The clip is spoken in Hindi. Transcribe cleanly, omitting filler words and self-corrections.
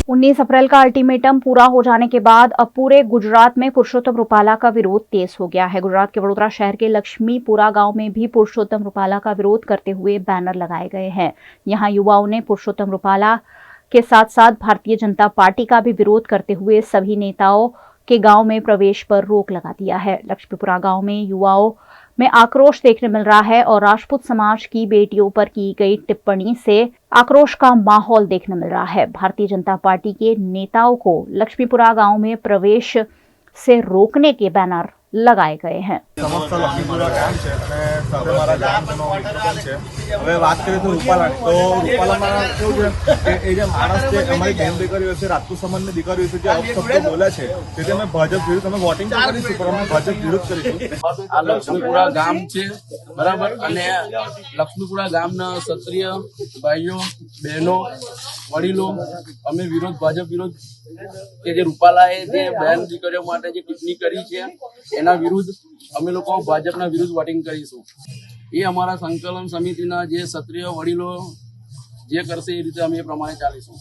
19 अप्रैल का अल्टीमेटम पूरा हो जाने के बाद अब पूरे गुजरात में पुरुषोत्तम रूपाला का विरोध तेज हो गया है। गुजरात के वडोदरा शहर के लक्ष्मीपुरा गांव में भी पुरुषोत्तम रूपाला का विरोध करते हुए बैनर लगाए गए हैं। यहां युवाओं ने पुरुषोत्तम रूपाला के साथ साथ भारतीय जनता पार्टी का भी विरोध करते हुए सभी नेताओं के गांव में प्रवेश पर रोक लगा दिया है। लक्ष्मीपुरा गांव में युवाओं में आक्रोश देखने मिल रहा है और राजपूत समाज की बेटियों पर की गई टिप्पणी से आक्रोश का माहौल देखने मिल रहा है। भारतीय जनता पार्टी के नेताओं को लक्ष्मीपुरा गांव में प्रवेश से रोकने के बैनर लगाए गए हैं। समस्त लक्ष्मीपुरा गाम है તમારા ગામનો વિકલ્પ છે। હવે વાત કરીએ તો રૂપાલાની, તો રૂપાલામાં કેવું છે કે એ જે માણસ છે, અમારી બેન દીકરીઓ છે, રાજપૂત સમાજની દીકરીઓ છે, જે અપશબ્દો બોલે છે તેથી અમે ભાજપ વિરુદ્ધ અમે વોટિંગ તો કરીશું, પણ અમે ભાજપ વિરુદ્ધ કરીશું। આ લક્ષ્મીપુરા ગામ છે બરાબર, અને લક્ષ્મીપુરા ગામના ક્ષત્રિય ભાઈઓ બહેનો વડીલો અમે વિરોધ ભાજપ વિરોધ કે જે રૂપાલાએ જે બેન દીકરીઓ માટે જે ટિપ્પણી કરી છે એના વિરુદ્ધ અમે લોકો ભાજપના વિરુદ્ધ વોટિંગ કરીશું। એ અમારા સંકલન સમિતિના જે ક્ષત્રિય વડીલો જે કરશે એ રીતે અમે એ પ્રમાણે ચાલીશું।